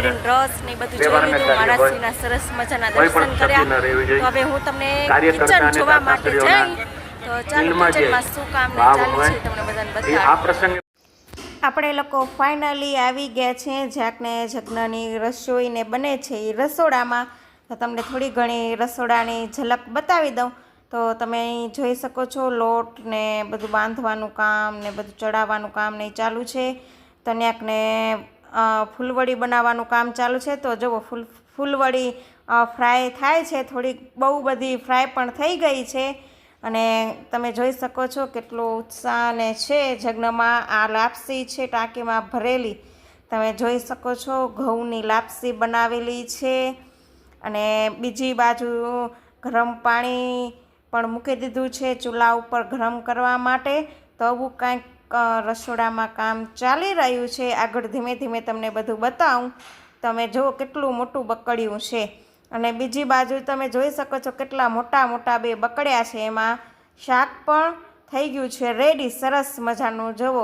શેરડીનો રસ ને બધું જોઈ લીધું, મહારાજશ્રીના સરસ મજાના દર્શન કર્યા। તો હવે હું તમને કિચન જોવા માટે જઈ, તો ચાલો કિચનમાં શું કામ ને ચાલુ છે તમને બધાને બતાવું। આપણે લોકો ફાઇનલી આવી ગયા છે જ્યાંને જગ્નની રસોઈને બને છે એ રસોડામાં। તો તમને થોડી ઘણી રસોડાની ઝલક બતાવી દઉં। તો તમે અહીં જોઈ શકો છો લોટ ને બધું બાંધવાનું કામ ને બધું ચડાવવાનું કામ ને ચાલુ છે। તો ત્યાંને ફૂલવડી બનાવવાનું કામ ચાલુ છે। તો જુઓ ફૂલવડી ફ્રાય થાય છે, થોડીક બહુ બધી ફ્રાય પણ થઈ ગઈ છે અને તમે જોઈ શકો છો કેટલો ઉત્સાહ ને છે જગ્નમાં। આ લાપસી છે ટાંકીમાં ભરેલી, તમે જોઈ શકો છો ઘઉંની લાપસી બનાવેલી છે અને બીજી બાજુ ગરમ પાણી પણ મૂકી દીધું છે ચૂલા ઉપર ગરમ કરવા માટે। તો આવું કાંઈક રસોડામાં કામ ચાલી રહ્યું છે। આગળ ધીમે ધીમે તમને બધું બતાવું। તમે જુઓ કેટલું મોટું બકડિયું છે અને બીજી બાજુ તમે જોઈ શકો છો કેટલા મોટા મોટા બે બકડ્યા છે, એમાં શાક પણ થઈ ગયું છે રેડી સરસ મજાનું। જુઓ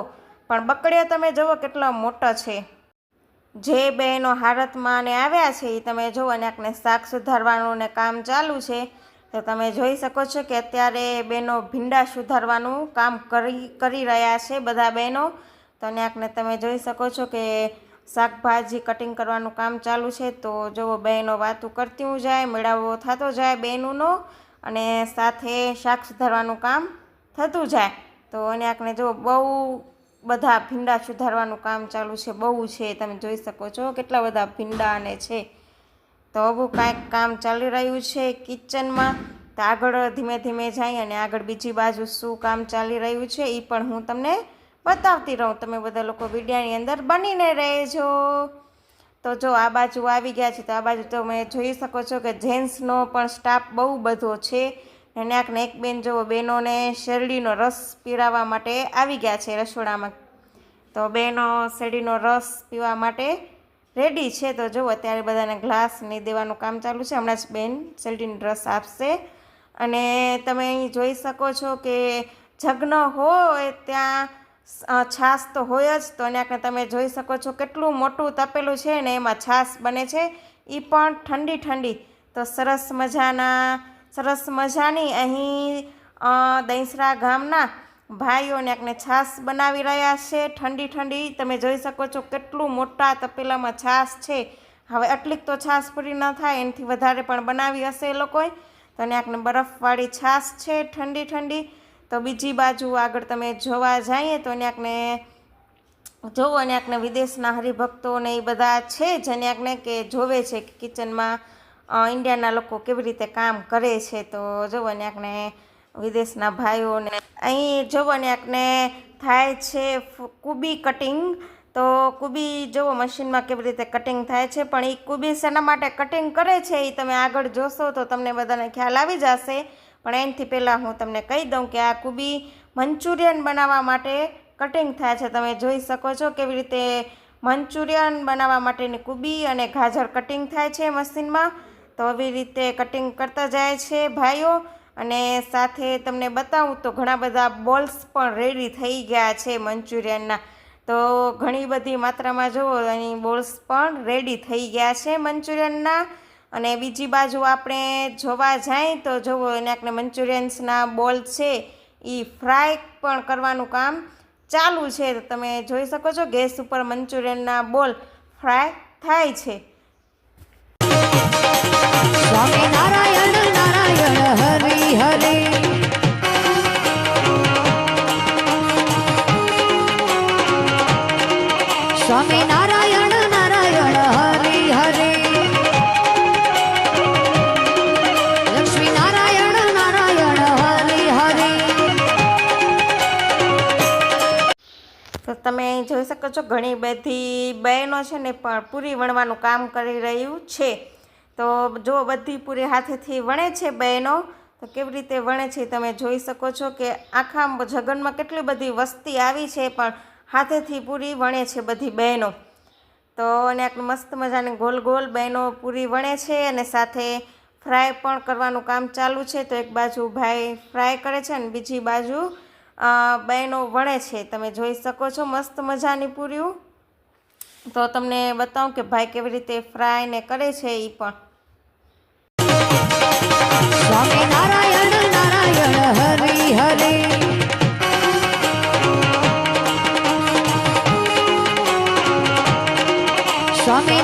પણ બકડિયા તમે જુઓ કેટલા મોટા છે। જે બહેનો હારતમાં ને આવ્યા છે એ તમે જુઓ અને આને શાક સુધારવાનું ને કામ ચાલુ છે। તો તમે જોઈ શકો છો કે અત્યારે બહેનો ભીંડા સુધારવાનું કામ કરી રહ્યા છે બધા બહેનો। તો આને તમે જોઈ શકો છો કે શાકભાજી કટિંગ કરવાનું કામ ચાલુ છે। તો જુઓ બહેનો વાતું કરતી જાય, મેળાવો થતો જાય બહેનોનો અને સાથે શાક સુધારવાનું કામ થતું જાય। તો આને જુઓ બહુ બધા ભીંડા સુધારવાનું કામ ચાલુ છે, બહુ છે, તમે જોઈ શકો છો કેટલા બધા ભીંડા અને છે। તો આવું કાંઈક કામ ચાલી રહ્યું છે કિચનમાં। તો આગળ ધીમે ધીમે જાય અને આગળ બીજી બાજુ શું કામ ચાલી રહ્યું છે એ પણ હું તમને બતાવતી રહું। તમે બધા લોકો વિડીયોની અંદર બનીને રહેજો। તો જો આ બાજુ આવી ગયા છે, તો આ બાજુ તમે જોઈ શકો છો કે જેન્ટ્સનો પણ સ્ટાફ બહુ બધો છે અને એક બેન જુઓ બહેનોને શેરડીનો રસ પીરાવવા માટે આવી ગયા છે રસોડામાં। તો બહેનો શેરડીનો રસ પીવા માટે રેડી છે। તો જુઓ અત્યારે બધાને ગ્લાસ નહીં દેવાનું કામ ચાલુ છે, હમણાં જ બેન શેરડીનો રસ આપશે। અને તમે અહીં જોઈ શકો છો કે જગ્ન હોય ત્યાં છાશ તો હોય જ। તો ત્યાં તમે જોઈ શકો છો કેટલું મોટું તપેલું છે ને એમાં છાશ બને છે, એ પણ ઠંડી ઠંડી। તો સરસ મજાની અહીં દહીંસરા ગામના ભાઈઓને આને છાશ બનાવી રહ્યા છે ઠંડી ઠંડી। તમે જોઈ શકો છો કેટલું મોટા તપેલામાં છાશ છે। હવે આટલીક તો છાશ પૂરી ન થાય, એનાથી વધારે પણ બનાવી હશે એ લોકોએ। તો આને બરફવાળી છાશ છે ઠંડી ઠંડી। તો બીજી બાજુ આગળ તમે જોવા જઈએ તો આને જોવો આને વિદેશના હરિભક્તો ને એ બધા છે જેને આને કે જોવે છે કે કિચનમાં ઇન્ડિયાના લોકો કેવી રીતે કામ કરે છે। તો જોવો આને વિદેશના ભાઈઓને અહીં જોવો આને થાય છે કુબી કટિંગ। તો કુબી જુઓ મશીનમાં કેવી રીતે કટિંગ થાય છે, પણ એ કુબી શેના માટે કટિંગ કરે છે એ તમે આગળ જોશો તો તમને બધાને ખ્યાલ આવી જશે। પણ એનાથી પહેલાં હું તમને કહી દઉં કે આ કુબી મંચુરિયન બનાવવા માટે કટિંગ થાય છે। તમે જોઈ શકો છો કેવી રીતે મંચુરિયન બનાવવા માટેની કુબી અને ગાજર કટિંગ થાય છે મશીનમાં। તો આવી રીતે કટિંગ કરતા જાય છે ભાઈઓ। અને સાથે તમને બતાવું તો ઘણા બધા બોલ્સ પણ રેડી થઈ ગયા છે મંચુરિયનના। તો ઘણી બધી માત્રામાં જુઓ અહીં બોલ્સ પણ રેડી થઈ ગયા છે મંચુરિયનના। અને બીજી બાજુ આપણે જોવા જઈએ તો જુઓ આને મંચુરિયન્સના બોલ છે એ ફ્રાય પણ કરવાનું કામ ચાલુ છે। તો તમે જોઈ શકો છો ગેસ ઉપર મંચુરિયનના બોલ ફ્રાય થાય છે। સ્વામિનારાયણ નારાયણ હરિ હરિ સ્વામિનારાયણ નારાયણ હરિ હરિ લક્ષ્મીનારાયણ નારાયણ હરિ હરિ। તો તમે જોઈ શકો છો ઘણી બધી બહેનો છે ને પણ પૂરી વણવાનું કામ કરી રહ્યું છે। તો જો બધી પૂરી હાથેથી વણે છે બહેનો। તો કેવી રીતે વણે છે તમે જોઈ શકો છો કે આખા જગનમાં કેટલી બધી વસ્તી આવી છે પણ હાથેથી પૂરી વણે છે બધી બહેનો। તો અને મસ્ત મજાની ગોલ ગોલ બહેનો પૂરી વણે છે અને સાથે ફ્રાય પણ કરવાનું કામ ચાલુ છે। તો એક બાજુ ભાઈ ફ્રાય કરે છે અને બીજી બાજુ બહેનો વણે છે। તમે જોઈ શકો છો મસ્ત મજાની પૂરીઓ। તો તમને બતાવું કે ભાઈ કેવી રીતે ફ્રાય ને કરે છે એ પણ. સ્વામી નારાયણ નારાયણ હરિ હરિ સ્વામી